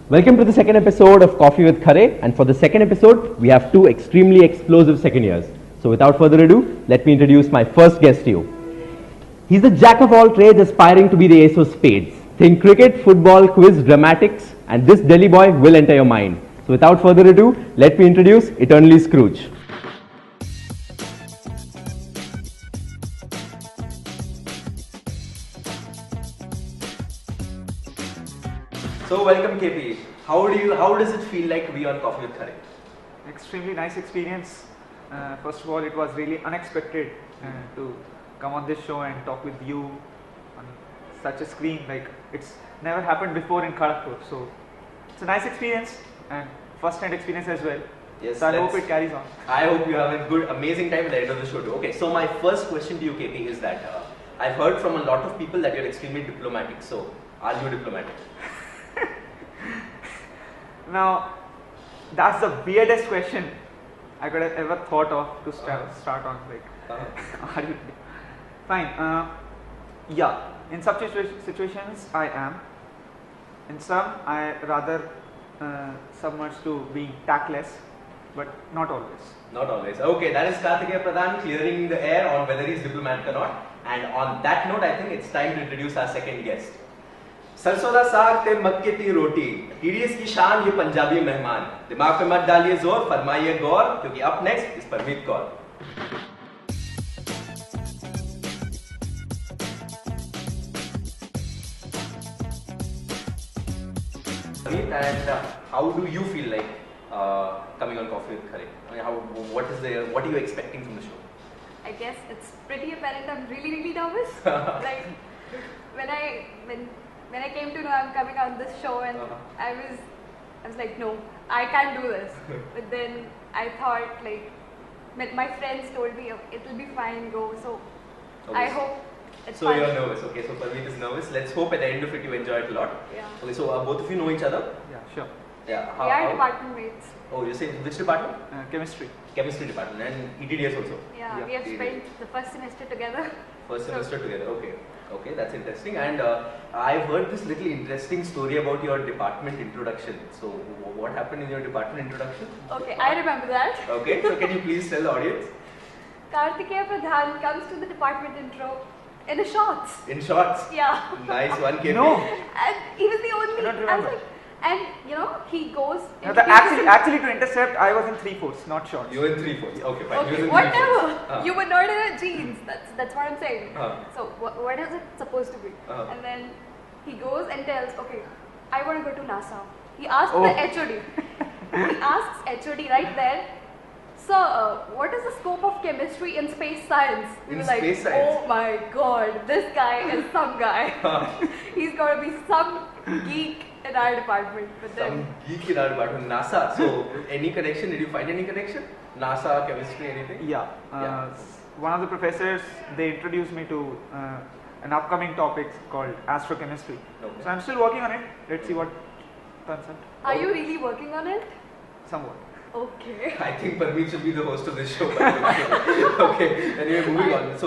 Welcome to the second episode of Coffee with Khare, and for the second episode, we have two extremely explosive second years. So without further ado, let me introduce my first guest to you. He's the jack of all trades aspiring to be the ace of spades. Think cricket, football, quiz, dramatics, and this Delhi boy will enter your mind. So without further ado, let me introduce Eternally Scrooge. So welcome KP. How does it feel like to be on Coffee with Khare? Extremely nice experience. First of all, it was really unexpected to come on this show and talk with you on such a screen. Like, it's never happened before in Kharagpur. So it's a nice experience and first-hand experience as well. Yes. So I hope it carries on. I hope you have a good, amazing time at the end of the show too. Okay. So my first question to you, KP, is that I've heard from a lot of people that you're extremely diplomatic. So are you diplomatic? Now, that's the weirdest question I could have ever thought of to start on. Like, are you fine? Yeah, in some situations I am. In some, I rather submerge to being tactless, but not always. Not always. Okay, that is Kartikeya Pradhan clearing the air on whether he's diplomatic or not. And on that note, I think it's time to introduce our second guest. सरसों दा साग ते मक्के की रोटी, TDS की शान ये पंजाबी मेहमान, दिमाग पे मत डालिए जोर, फरमाइए गौर, क्योंकि अप नेक्स्ट इस Parmeet Kaur. Parmeet, and how do you feel like coming on Coffee with Khare? I mean, what are you expecting from the show? I guess it's pretty apparent I'm really nervous. Like when I came to know I'm coming on this show, and I was like, no, I can't do this. But then I thought, like, my friends told me it'll be fine, go. So okay. I hope it's so fun. You're nervous. Okay, so Parmeet is nervous. Let's hope at the end of it you enjoy it a lot. Yeah. Okay, so both of you know each other? Yeah, sure. Yeah. We are department mates. Oh, you say which department? Chemistry. Chemistry department, and ETDS also. Yeah, we have spent the first semester together. First semester together. Okay, that's interesting. And I've heard this little interesting story about your department introduction. So what happened in your department introduction? Okay, I remember that. Okay, so can you please tell the audience? Kartikeya Pradhan comes to the department intro in the shorts. In shorts? Yeah. Nice one, KP. No. And he was the only. I don't I was remember. like, and you know, he goes. No, actually, to intercept, I was in 3/4, not shorts. You were in 3/4. Okay, fine. Okay, You were in whatever. 3/4. You were not in a jeans. That's what I'm saying. Uh-huh. So what is it supposed to be? Uh-huh. And then he goes and tells, okay, I want to go to NASA. He asks Oh. the HOD. He asks HOD right there. Sir, what is the scope of chemistry in space science? We In were like, space science? oh my god, this guy is some guy. He's got to be some geek in our department. But then, Some geek in our department, NASA. So any connection? Did you find any connection? NASA, chemistry, anything? Yeah. One of the professors, they introduced me to an upcoming topic called astrochemistry. Okay. So I'm still working on it. Let's see what turns out. are you really working on it? Somewhat. Okay. I think Parmeet should be the host of this show. By the way. Okay, anyway, moving on.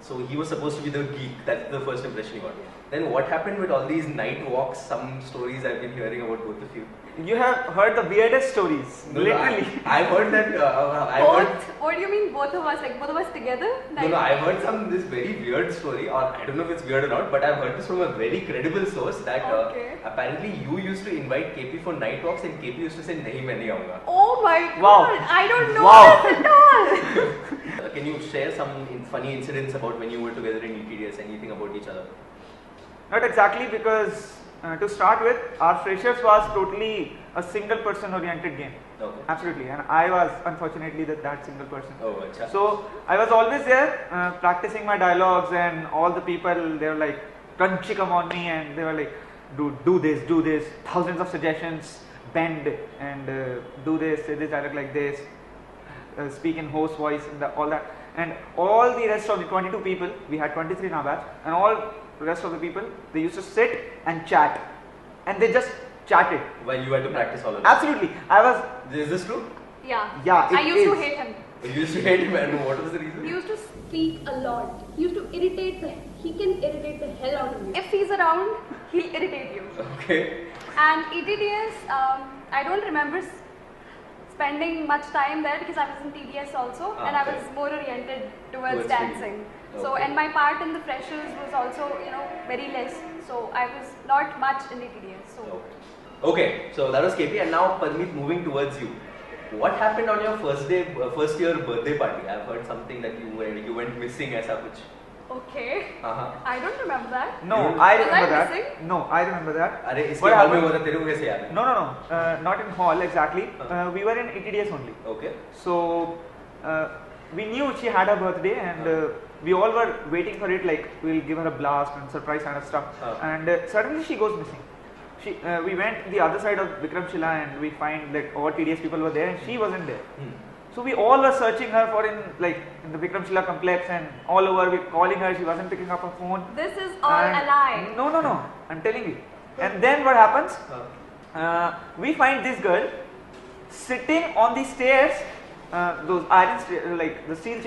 So he was supposed to be the geek. That's the first impression you got. Then what happened with all these night walks? Some stories I've been hearing about both of you. You have heard the weirdest stories, No, literally. I've heard that. Both? What do you mean both of us? Like both of us together? No, I've heard this very weird story, or I don't know if it's weird or not, but I've heard this from a very credible source that Okay. apparently you used to invite KP for night walks, and KP used to say, "Nahi, main nahi aunga." Oh my Wow. god! I don't know Wow. this at all. Can you share some funny incidents about when you were together in ETDS? Anything about each other? Not exactly, because to start with, our freshers was totally a single person oriented game. Okay. Absolutely. And I was unfortunately that single person. Oh, acha. So I was always there practicing my dialogues, and all the people, they were like crunchy come on me, and they were like, do this, thousands of suggestions, bend and do this, say this dialogue like this, speak in hoarse voice, and all that. And all the rest of the 22 people, we had 23 in our batch, and all the rest of the people, they used to sit and chat, and they just chatted. While you had to practice all of that. Absolutely. I was. Is this true? Yeah. Yeah, I it used to is. hate him. You used to hate him, and what was the reason? He used to speak a lot. He used to irritate he can irritate the hell out of you. If he's around, he'll irritate you. Okay. And ETDS, I don't remember spending much time there because I was in TDS also, and I was more oriented towards dancing. So, and my part in the freshers was also, very less. So I was not much in ETDS. So. Okay, so that was KP, and now Parmeet, moving towards you. What happened on your first year birthday party? I've heard something that you went missing as such. Okay. I don't remember that. No, I remember Was I that. missing? No, I remember that. अरे इसके What hall में happened? हुआ था तेरे को कैसे याद है? No, not in hall exactly. We were in ETDS only. Okay. So we knew she had her birthday, and we all were waiting for it. Like we'll give her a blast and surprise kind of stuff. And suddenly she goes missing. We went the other side of Vikramshila, and we find that all TDS people were there, and she wasn't there. So we all were searching her for in the Vikramshila complex and all over. We calling her, she wasn't picking up her phone. This is all a lie. No. I'm telling you. And then what happens? We find this girl sitting on the stairs, those iron like the steel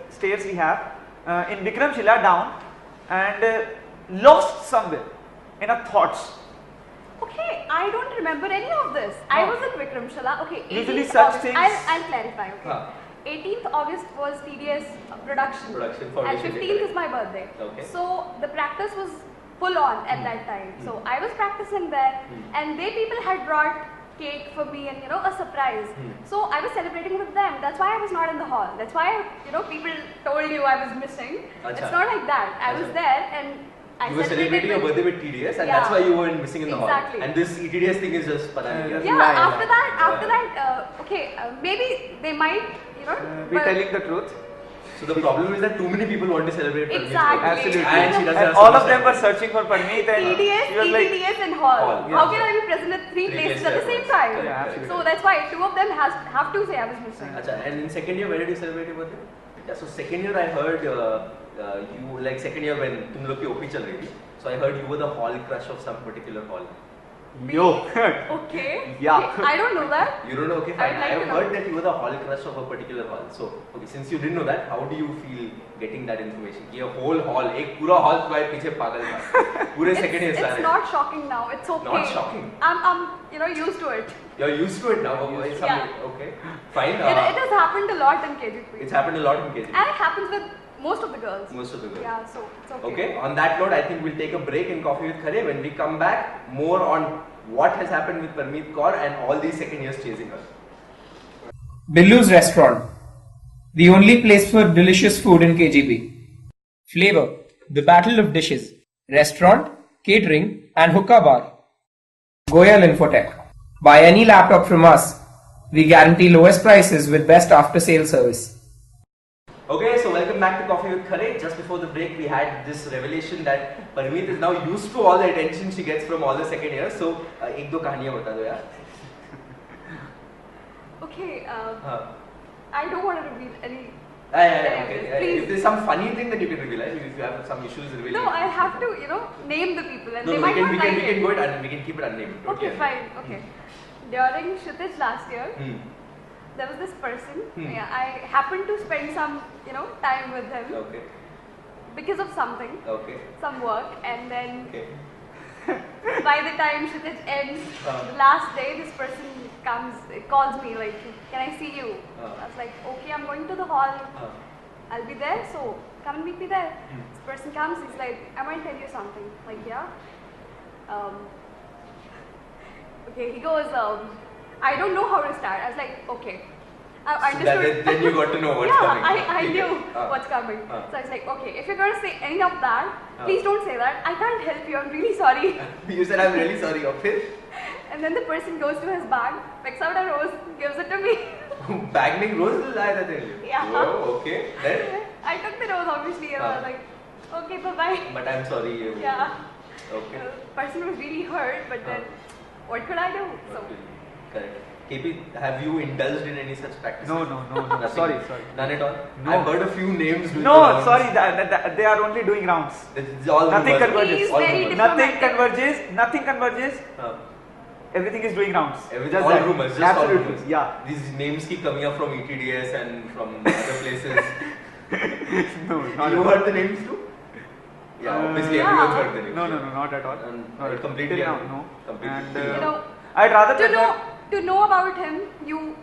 stairs we have in Vikramshila down, and lost somewhere in her thoughts. Okay, I don't remember any of this. I was in Vikramshala. Okay, Usually 18th such August. things- I'll clarify. Okay. 18th August was TDS production. Production And foundation 15th day. is my birthday. Okay. So the practice was full on at that time. So I was practicing there, and they people had brought cake for me and a surprise. So I was celebrating with them. That's why I was not in the hall. That's why people told you I was missing. Acha. It's not like that. I was Acha. there and I You were celebrating your birthday with TDS, and Yeah. that's why you were missing in the Exactly. hall. And this ETDS thing is just pata nahi kya. Yeah, Lie, after lie. that, okay, maybe they might, Be but- telling the truth. So the problem is that too many people want to celebrate Parmeet's Exactly. birthday. Absolutely. And she doesn't And have all so of much them time. were searching for Parmeet, and TDS, she was like, ETDS and hall. Hall, How yeah. can I be present at three Three places places at the at same once. time? Yeah, absolutely. So that's why two of them have to say I was missing. Acha, and in second year, where did you celebrate your birthday? Yeah, so second year I heard you, like second year when तुम लोग की OP चल रही थी, so I heard you were the hall crush of some particular hall. yo. Okay. Yeah. Okay, I don't know that. You don't know? Okay, fine. I'd like I have to know. heard that you were the hall crush of a particular hall. So, okay, since you didn't know that, how do you feel getting that information? कि ये whole hall, एक पूरा hall तुम्हारे पीछे पागल था, पूरे second year It's not shocking now. It's okay. Not shocking? I'm used to it. You're used to it now. It's Yeah. Okay, fine. It has happened a lot in KGP. It's happened a lot in KG. And it happens with most of the girls. Most of the girls. Yeah, so it's okay. Okay, on that note, I think we'll take a break in Coffee with Khare. When we come back, more on what has happened with Parmeet Kaur and all these second years chasing her. Billu's Restaurant, the only place for delicious food in KGP. Flavor, the battle of dishes. Restaurant, catering and hookah bar. Goyal Infotech. Buy any laptop from us. We guarantee lowest prices with best after sale service. Okay, so welcome back to Coffee with Khare. Just before the break, we had this revelation that Parmeet is now used to all the attention she gets from all the second years. So, एक दो कहानियाँ बता दो यार. Okay, हाँ. I don't want to reveal any. Okay. Please. If there's some funny thing that you can reveal, if you have some issues revealing. No, I have to, name the people and No, they we might can not we like can we it. can go it we can keep it unnamed. Don't Okay, care. fine. Okay. During Kshitij last year, there was this person. Yeah, I happened to spend some, time with him Okay. because of something, Okay. some work, and then Okay. by the time Kshitij ends, the last day, this person calls me like, "Can I see you?" I was like, "Okay, I'm going to the hall. I'll be there, so come and meet me there." This person comes, he's like, "I want to tell you something." Like, yeah. Okay, he goes, "I don't know how to start." I was like, "Okay." I So understood. then you got to know what's yeah, coming. I knew Ah. what's coming. Ah. So I was like, "Okay, if you're going to say any of that, please don't say that. I can't help you. I'm really sorry." You said I'm really sorry. Okay. And then the person goes to his bag, picks out a rose, gives it to me. Bag में rose लाया था तेरे लिए. Yeah. Whoa, okay. Then. I took the rose, obviously, and I was like, "Okay, bye-bye." But I'm sorry. Yeah. Okay. Person was really hurt, but then what could I do? So Okay. Correct. KP, have you indulged in any such practices? No. Nothing? Sorry. None at all? No. I've heard a few names. doing No, the rounds. sorry. They are only doing rounds. It's all Nothing rumors. converges. He's All very rumors. diplomatic. Nothing converges. Everything is doing rounds. Everything, Just all that. rumors, just all Absolutely. rumors. Yeah. These names keep coming up from ETDS and from other places. No, not You at all. heard the names too? Yeah, obviously Yeah. everyone's heard the news. No, not at all. Completely Till now, unknown. no. Completely And till You now. know, I'd rather to know about him, you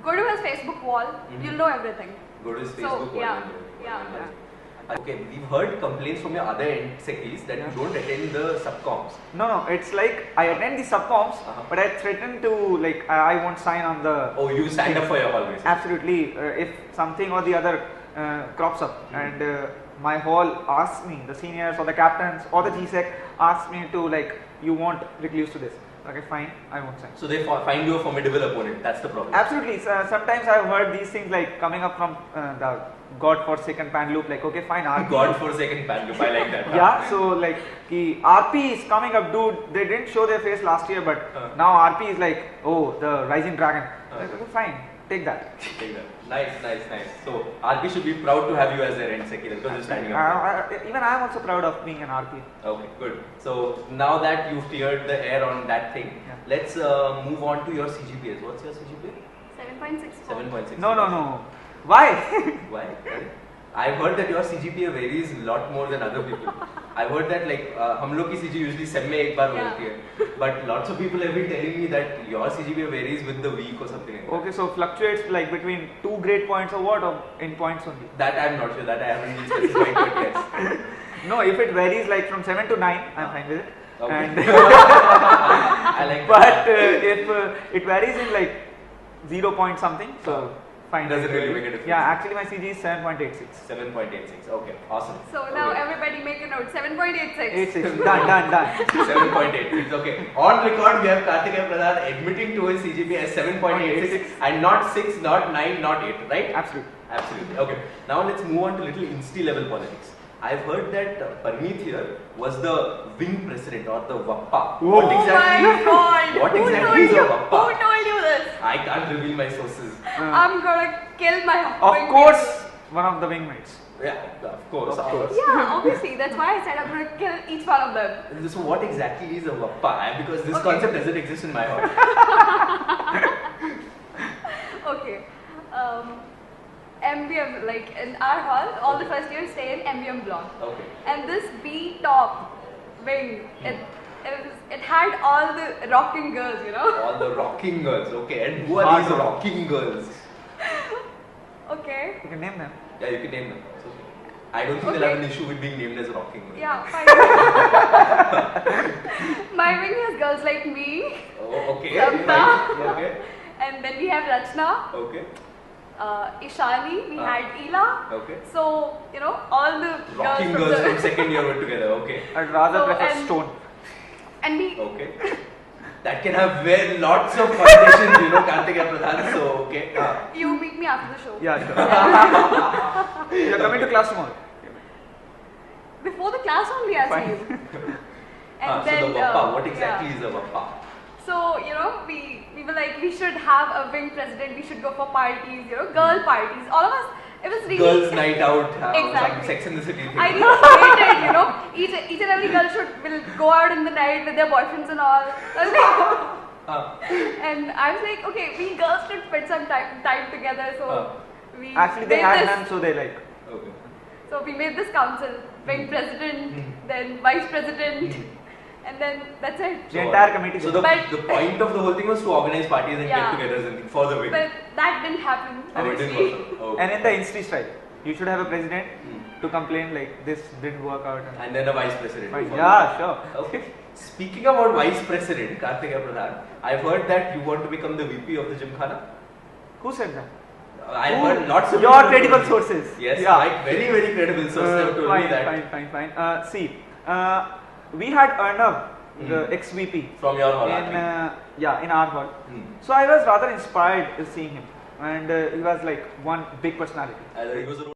go to his Facebook wall. You'll know everything. Go to his So, Facebook. yeah, wall and yeah. yeah. Okay, we've heard complaints from your other end seckies that you don't attend the subcoms. No, it's like I attend the subcoms, but I threaten to like I won't sign on the. Oh, you stand up for your hall basically. Absolutely, if something or the other crops up and my hall asks me, the seniors or the captains or the GSEC asks me to like, you won't recluse to this. Okay, fine, I won't sign. So they find you a formidable opponent. That's the problem. Absolutely. Sometimes I've heard these things like coming up from the God-forsaken pan loop. Like, okay, fine, RP. God-forsaken pan loop. I like that. Yeah. So like, the RP is coming up, dude. They didn't show their face last year, but now RP is like, oh, the rising dragon. Like, okay, fine, take that. Take that. Nice. So RP should be proud to have you as their end secretary because you're standing up. Even I am also proud of being an RP. Okay, good. So now that you've cleared the air on that thing, let's move on to your CGPAs. What's your CGPA? 7.64. 7.6. No. Why? Why? I've heard that your CGPA varies a lot more than other people. I've heard that like हम लोग की CG usually sem में एक बार बदलती है, but lots of people have been telling me that your CGPA varies with the week or something like that. Okay, so fluctuates like between 2 grade points or what, or in points only? That I'm not sure. That I haven't been specified, but yes. No, if it varies like from 7 to 9, I'm fine with it. Okay. And I like that. but if it varies in like 0 point something, so fine. Doesn't really make a difference. Yeah, actually my CG is 7.86. 7.86. Okay, awesome. So now Okay. everybody make a note. 7.86. 86. Done. 7.86. Okay. On record, we have Karthikeya Pradhan admitting to his CGPA as 7.86 and not 6, not 9, not 8, right? Absolutely. Okay. Now let's move on to little insti level politics. I've heard that Parmeet here was the wing president or the Vappa. Whoa. Oh my God! What Who exactly is told a you? Vappa? Who told you this? I can't reveal my sources. I'm gonna kill my Of wingmates. course, one of the wingmates. Yeah, of course. Yeah, obviously. That's why I said I'm gonna kill each one of them. So what exactly is a Vappa? Because this concept doesn't exist in my heart. Okay. MBM, like in our hall, all the first years stay in MBM block. Okay. And this B top wing, it had all the rocking girls, you know. All the rocking girls. Okay. And who are these rocking girls? Okay. You can name them. Yeah, you can name them. It's okay. I don't think they'll have an issue with being named as rocking girls. Yeah, fine. My wing has girls like me. Oh, okay. Samta. Right. Okay. And then we have Rachna, Okay. Ishani, we had Ela. Okay. So, you know, all the Rocking girls girls from from second year were together. Okay. I'd rather So, prefer and- Stone. And we, Okay. That can have very lots of connotations, Karthikeya Pradhan. So, okay. you meet me after the show. Yeah, sure. You're coming to class tomorrow. Before the class only, I'll see you. And So the Vappa, what exactly is a Vappa? So, you know, we were like, we should have a wing president, we should go for parties, you know, girl parties. All of us, it was really... Girls' night out, some Exactly. Sex in the City thing. I really hated, you know, each and every girl will go out in the night with their boyfriends and all. I was like, and I was like, okay, we girls should spend some time together, so we Actually, they made had this. none, so they like. Okay. So we made this council, wing president, then vice president, and then that's it. The entire committee. So the But- point of the whole thing was to organize parties and Yeah. get-togethers and for the wing. But that didn't happen. Oh, it didn't obviously. work out. Okay. And in the insti style, you should have a president to complain like this didn't work out. And then a vice president. Fine. for Yeah, sure. Okay. Speaking about vice president, Karthikeya Pradhan, I've heard that you want to become the VP of the Gymkhana. Who said that? I've heard lots of Your people credible told me. sources. Yes, Yeah. right. Very, very credible sources have told me that. Fine. See, we had Arnav, the ex-VP, From your hall. in in our hall. Hmm. So I was rather inspired seeing him, and he was like one big personality. He was a